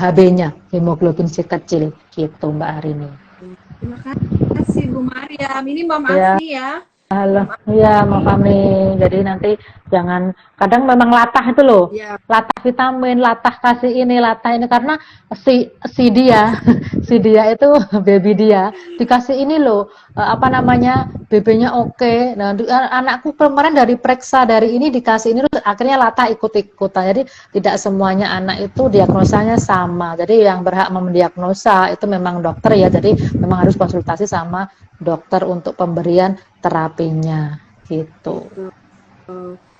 HB-nya, hemoglobin C kecil. Gitu Mbak Arini. Terima kasih Bu Mariam. Ini Mom Afni ya. Halo, iya Mbak Fahmi. Jadi nanti jangan, kadang memang latah itu loh, Ya. latah vitamin, latah kasih ini, latah ini, karena si dia, si dia itu baby dia dikasih ini loh, BB-nya oke. Nah, anakku kemarin dari periksa dari ini dikasih ini, akhirnya latah ikut-ikutan. Jadi tidak semuanya anak itu diagnosanya sama. Jadi yang berhak mendiagnosa itu memang dokter ya. Jadi memang harus konsultasi sama dokter untuk pemberian terapinya gitu.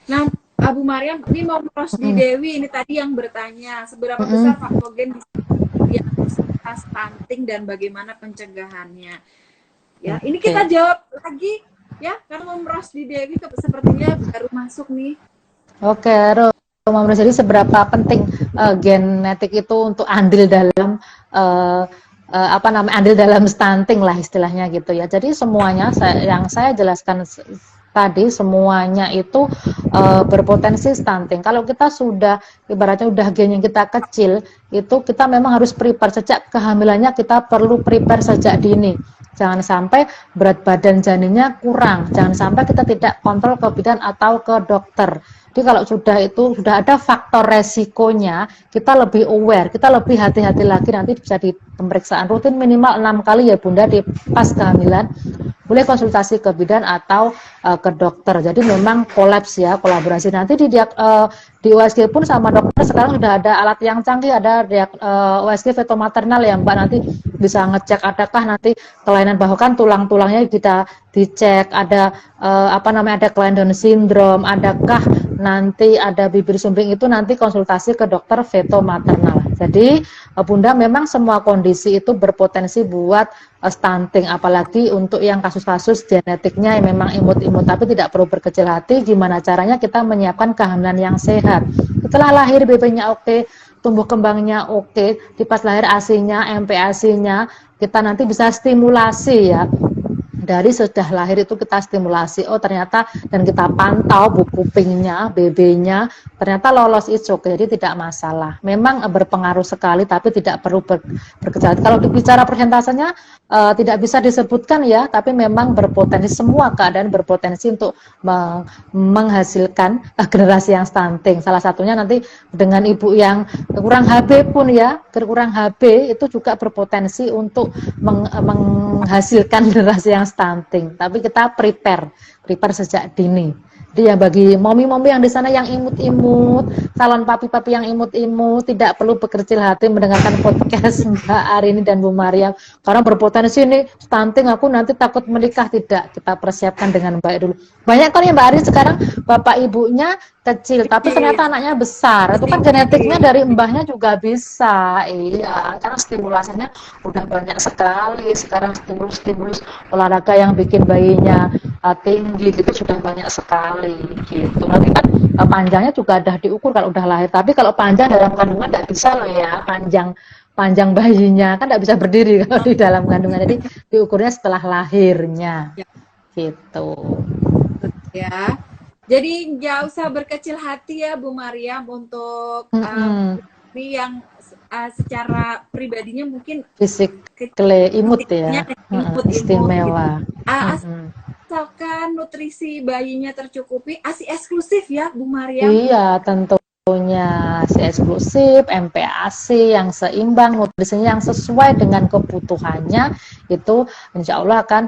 Nah, Bu Mariam, ini mau Rosdi Dewi ini tadi yang bertanya, seberapa besar faktogen bisa stunting dan bagaimana pencegahannya? Ya, ini kita jawab lagi ya, karena Mom Rosdi Dewi sepertinya baru masuk nih. Oke, Mom Rosdi, jadi seberapa penting genetik itu untuk andil dalam andil dalam stunting lah istilahnya gitu ya. Jadi semuanya yang saya jelaskan tadi semuanya itu berpotensi stunting. Kalau kita sudah ibaratnya udah gen yang kita kecil, itu kita memang harus prepare sejak kehamilannya, kita perlu prepare sejak dini. Jangan sampai berat badan janinnya kurang, jangan sampai kita tidak kontrol ke bidan atau ke dokter. Jadi kalau sudah ada faktor resikonya, kita lebih aware, kita lebih hati-hati lagi, nanti bisa di pemeriksaan rutin minimal 6 kali ya Bunda di pas kehamilan. Boleh konsultasi ke bidan atau ke dokter. Jadi memang kolaborasi. Nanti di USG pun sama dokter sekarang sudah ada alat yang canggih, ada USG feto maternal ya Mbak, nanti bisa ngecek adakah nanti kelainan, bahkan tulang-tulangnya kita dicek, ada ada kelainan Down syndrome, adakah nanti ada bibir sumbing, itu nanti konsultasi ke dokter feto maternal. Jadi Bunda, memang semua kondisi itu berpotensi buat stunting, apalagi untuk yang kasus-kasus genetiknya yang memang imut-imut, tapi tidak perlu berkecil hati. Gimana caranya kita menyiapkan kehamilan yang sehat. Setelah lahir BB-nya oke, tumbuh kembangnya oke, di pas lahir ASI-nya, MPASI-nya kita nanti bisa stimulasi ya dari sudah lahir itu kita stimulasi, oh ternyata, dan kita pantau bu kupingnya, BB-nya, ternyata lolos it's okay, jadi tidak masalah. Memang berpengaruh sekali, tapi tidak perlu bergejala. Kalau bicara persentasenya tidak bisa disebutkan ya, tapi memang berpotensi, semua keadaan berpotensi untuk menghasilkan generasi yang stunting. Salah satunya nanti dengan ibu yang kurang HB pun ya, kurang HB itu juga berpotensi untuk menghasilkan generasi yang stunting. Tapi kita prepare sejak dini. Jadi ya bagi momi-momi yang di sana yang imut-imut, calon papi-papi yang imut-imut, tidak perlu berkecil hati mendengarkan podcast Mbak Arini dan Bu Maria, karena berpotensi nih stunting, aku nanti takut menikah. Tidak, kita persiapkan dengan baik dulu. Banyak kan ya Mbak Arini sekarang bapak ibunya kecil, tapi ternyata anaknya besar. Itu kan genetiknya dari mbahnya juga bisa. Iya, karena stimulasinya udah banyak sekali. Sekarang stimulus olahraga yang bikin bayinya tinggi itu sudah banyak sekali gitu. Nanti kan panjangnya juga udah diukur kalau udah lahir. Tapi kalau panjang dalam kandungan tidak bisa loh ya, panjang bayinya kan tidak bisa berdiri kalau di dalam kandungan. Jadi diukurnya setelah lahirnya gitu. Ya. Jadi nggak usah berkecil hati ya Bu Mariam untuk yang secara pribadinya mungkin fisik imut ya, istimewa. Asalkan nutrisi bayinya tercukupi, ASI eksklusif ya Bu Mariam. Iya tentunya ASI eksklusif, MPASI yang seimbang, nutrisinya yang sesuai dengan kebutuhannya, itu insya Allah akan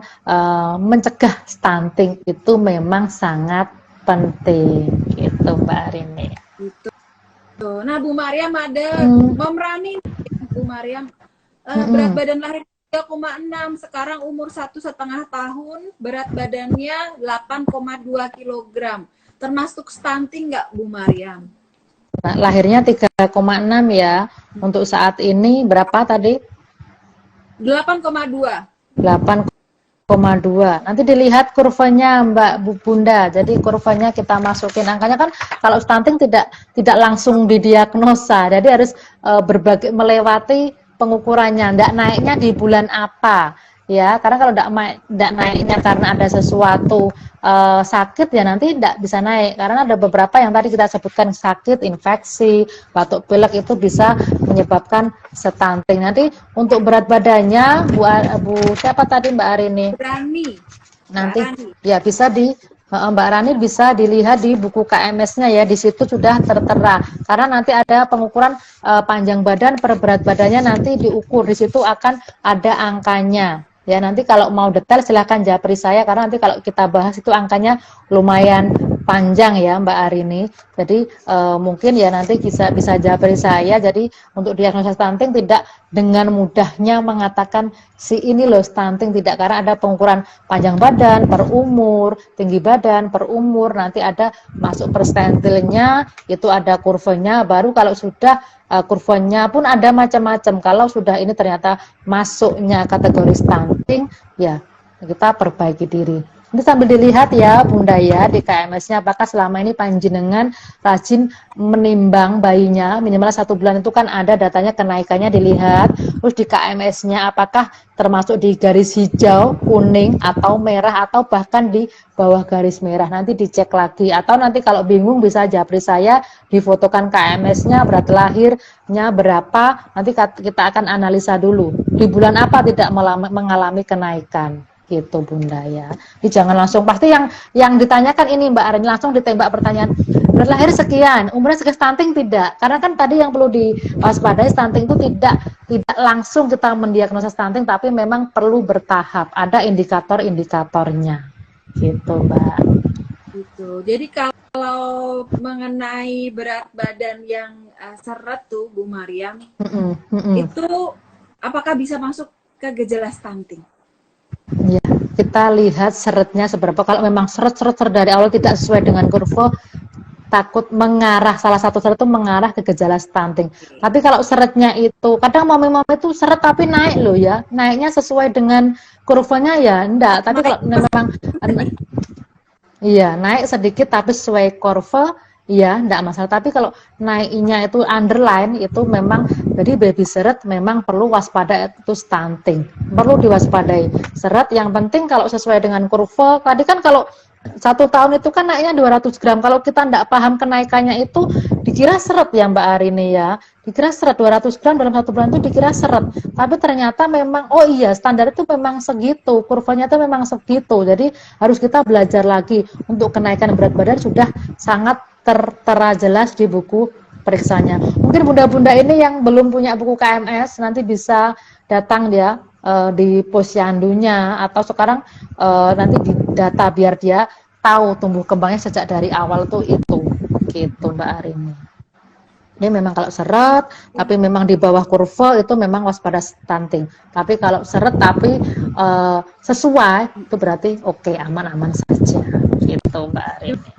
mencegah stunting. Itu memang sangat penting gitu Mbak Arini. Gitu. Nah Bu Mariam ada Rani, Bu Mariam berat badan lahir 3,6, sekarang umur 1,5 tahun, berat badannya 8,2 kg. Termasuk stunting nggak Bu Mariam? Nah, lahirnya 3,6 ya. Untuk saat ini berapa tadi? 8,2. 8,2. Nanti dilihat kurvanya Mbak Bunda. Jadi kurvanya kita masukin angkanya, kan kalau stunting tidak langsung didiagnosa. Jadi harus melewati pengukurannya. Ndak naiknya di bulan apa ya? Karena kalau ndak naiknya karena ada sesuatu sakit ya nanti ndak bisa naik. Karena ada beberapa yang tadi kita sebutkan sakit, infeksi, batuk pilek itu bisa menyebabkan stunting. Nanti untuk berat badannya Bu siapa tadi Mbak Arini? Nanti ya bisa Mbak Rani bisa dilihat di buku KMS-nya ya, di situ sudah tertera. Karena nanti ada pengukuran panjang badan per berat badannya, nanti diukur di situ akan ada angkanya. Ya nanti kalau mau detail silahkan japri saya, karena nanti kalau kita bahas itu angkanya lumayan panjang ya Mbak Arini. Jadi mungkin ya nanti bisa japri saya. Jadi untuk diagnosa stunting tidak dengan mudahnya mengatakan si ini loh stunting, tidak, karena ada pengukuran panjang badan per umur, tinggi badan per umur, nanti ada masuk persentilnya, itu ada kurvanya, baru kalau sudah kurvanya pun ada macam-macam. Kalau sudah ini ternyata masuknya kategori stunting, ya kita perbaiki diri. Ini sambil dilihat ya Bunda ya di KMS-nya, apakah selama ini panjenengan rajin menimbang bayinya minimal 1 bulan, itu kan ada datanya kenaikannya dilihat. Terus di KMS-nya apakah termasuk di garis hijau, kuning, atau merah, atau bahkan di bawah garis merah, nanti dicek lagi. Atau nanti kalau bingung bisa japri saya, difotokan KMS-nya, berat lahirnya berapa, nanti kita akan analisa dulu di bulan apa tidak mengalami kenaikan. Gitu Bunda ya. Jadi jangan langsung pasti yang ditanyakan ini Mbak Arini langsung ditembak pertanyaan berat lahir sekian, umurnya sekian, stunting tidak. Karena kan tadi yang perlu diwaspadai, stunting itu tidak langsung kita mendiagnosa stunting, tapi memang perlu bertahap. Ada indikator-indikatornya. Gitu Mbak. Gitu. Jadi kalau mengenai berat badan yang seret tuh Bu Mariam, itu apakah bisa masuk ke gejala stunting? Ya, kita lihat seretnya seberapa. Kalau memang seret dari awal tidak sesuai dengan kurva, takut mengarah, salah satu seret itu mengarah ke gejala stunting. Tapi kalau seretnya itu, kadang mami-mami itu seret tapi naik loh ya, naiknya sesuai dengan kurvanya ya enggak. Tapi kalau memang iya naik sedikit tapi sesuai kurva, iya, enggak masalah. Tapi kalau naiknya itu underline itu memang, jadi baby seret memang perlu waspada, itu stunting. Perlu diwaspadai. Seret yang penting kalau sesuai dengan kurva, tadi kan kalau 1 tahun itu kan naiknya 200 gram. Kalau kita enggak paham kenaikannya itu dikira seret ya Mbak Arini ya. Dikira seret 200 gram dalam 1 bulan itu dikira seret. Tapi ternyata memang, oh iya standar itu memang segitu. Kurvanya itu memang segitu. Jadi harus kita belajar lagi. Untuk kenaikan berat badan sudah sangat tertera jelas di buku periksanya. Mungkin bunda-bunda ini yang belum punya buku KMS nanti bisa datang dia di posyandunya atau sekarang nanti di data biar dia tahu tumbuh kembangnya sejak dari awal tuh itu gitu Mbak Arini. Ini memang kalau seret tapi memang di bawah kurva itu memang waspada stunting. Tapi kalau seret tapi sesuai itu berarti oke, aman-aman saja gitu Mbak Arini.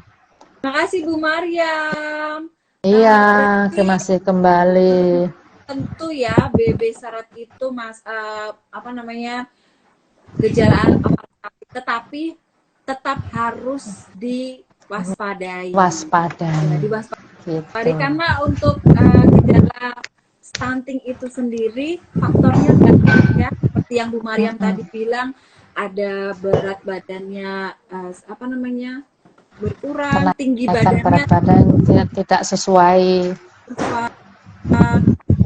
Terima kasih Bu Mariam. Iya, masih kembali. Tentu ya, BB seret itu gejala tetapi tetap harus diwaspadai. Waspadai. Diwaspadai. Gitu. Karena untuk gejala stunting itu sendiri faktornya banyak ya, seperti yang Bu Mariam tadi bilang, ada berat badannya berkurang, tinggi badannya berat badan tidak sesuai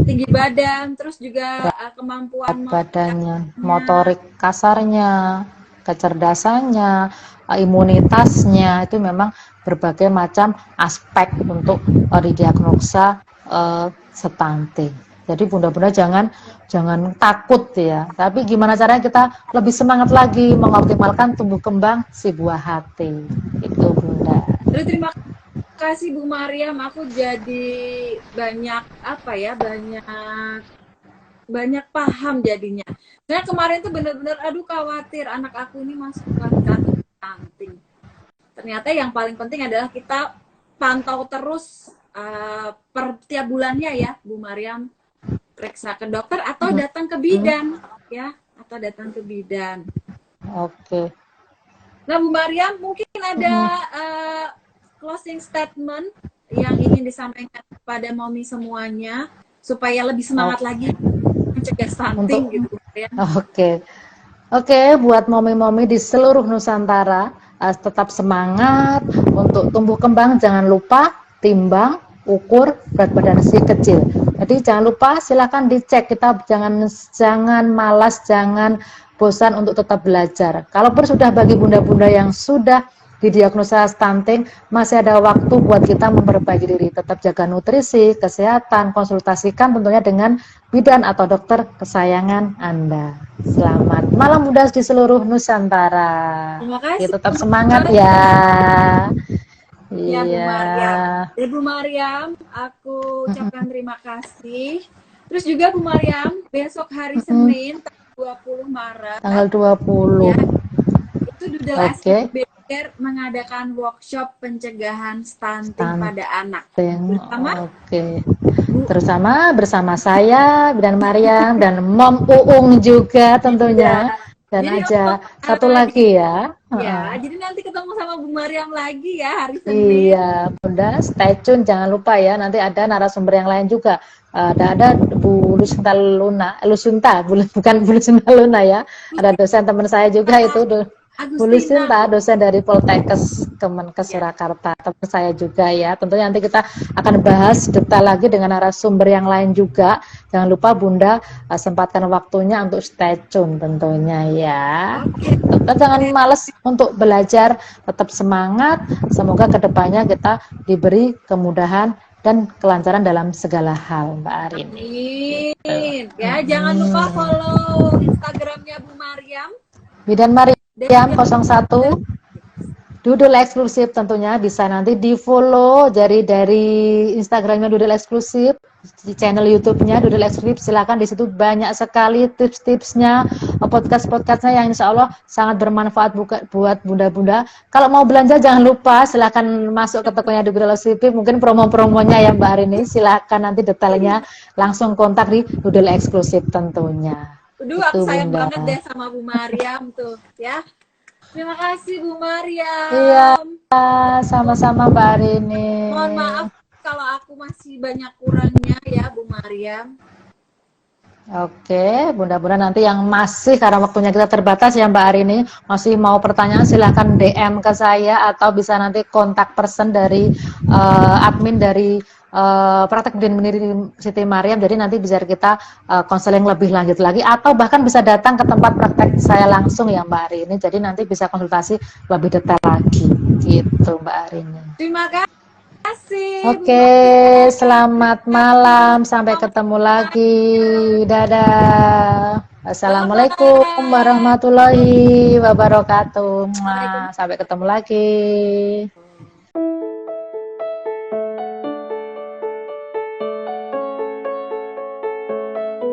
tinggi badan, terus juga kemampuan badannya, motorik kasarnya, kecerdasannya, imunitasnya, itu memang berbagai macam aspek untuk didiagnosa stunting. Jadi bunda-bunda jangan takut ya. Tapi gimana caranya kita lebih semangat lagi mengoptimalkan tumbuh kembang si buah hati. Itu Bunda. Terima kasih Bu Mariam. Aku jadi banyak paham jadinya. Karena kemarin tuh benar-benar khawatir anak aku ini masuk ke stunting. Ternyata yang paling penting adalah kita pantau terus per tiap bulannya ya Bu Mariam, periksa ke dokter atau datang ke bidan ya, atau datang ke bidan. Oke. Nah Bu Mariam, mungkin ada closing statement yang ingin disampaikan kepada mommy semuanya supaya lebih semangat lagi mencegah stunting gitu ya. Oke, buat mommy-mommy di seluruh Nusantara, tetap semangat untuk tumbuh kembang, jangan lupa timbang, ukur berat badan si kecil. Jadi jangan lupa silakan dicek, kita jangan malas, jangan bosan untuk tetap belajar. Kalaupun sudah bagi bunda-bunda yang sudah didiagnosa stunting, masih ada waktu buat kita memperbaiki diri. Tetap jaga nutrisi, kesehatan, konsultasikan tentunya dengan bidan atau dokter kesayangan Anda. Selamat malam bunda di seluruh Nusantara. Terima kasih. Tetap semangat ya. Ya, Bu Mariam. Bu Mariam, aku ucapkan terima kasih. Terus juga Bu Mariam, besok hari Senin tanggal 20 Maret. Tanggal 20. Ya, itu Doodle SPBR mengadakan workshop pencegahan stunting pada anak. Bersama saya, Bidan Mariam dan Mom Uung juga tentunya. Dan jadi aja satu lagi ya. Ya, jadi nanti ketemu sama Bu Mariam lagi ya hari Senin. Iya, Bunda, stay tune, jangan lupa ya. Nanti ada narasumber yang lain juga. Ada Bu Lucinta Luna, bukan Bu Lucinta Luna ya. Ada dosen teman saya juga itu Bu Lucinta, dosen dari Poltekkes Kemenkes Surakarta, teman saya juga ya. Tentunya nanti kita akan bahas detail lagi dengan narasumber yang lain juga. Jangan lupa Bunda sempatkan waktunya untuk stay tune tentunya ya. Tetap jangan males untuk belajar, tetap semangat. Semoga kedepannya kita diberi kemudahan dan kelancaran dalam segala hal, Mbak Arini. Amin. Ya, jangan lupa follow Instagramnya Bu Mariam. Bidan Mariam 01 Doodle eksklusif, tentunya bisa nanti di follow dari Instagramnya Doodle eksklusif, di channel YouTube-nya Doodle eksklusif. Silakan, di situ banyak sekali tips-tipsnya, podcast-podcastnya yang insya Allah sangat bermanfaat buat bunda-bunda. Kalau mau belanja jangan lupa silakan masuk ke tokonya Doodle eksklusif. Mungkin promo-promonya ya Mbak Arini, silakan nanti detailnya langsung kontak di Doodle eksklusif tentunya. Aku sayang banget deh sama Bu Mariam tuh ya. Terima kasih Bu Iya, Mariam. sama-sama Mbak Arini. Mohon maaf kalau aku masih banyak kurangnya ya Bu Mariam. Oke, mudah-mudahan nanti yang masih, karena waktunya kita terbatas ya Mbak Arini, masih mau pertanyaan silahkan DM ke saya atau bisa nanti kontak person dari admin dari Praktek Din Mendiri Siti Mariam. Jadi nanti bisa kita konseling lebih lanjut lagi atau bahkan bisa datang ke tempat praktek saya langsung ya Mbak Arini. Jadi nanti bisa konsultasi lebih detail lagi gitu Mbak Arini. Terima kasih Bu Oke, Mariam. selamat malam. Sampai ketemu lagi. Dadah. Bye Assalamualaikum bye. warahmatullahi wabarakatuh. Mwah. Waalaikumsalam. Sampai ketemu lagi.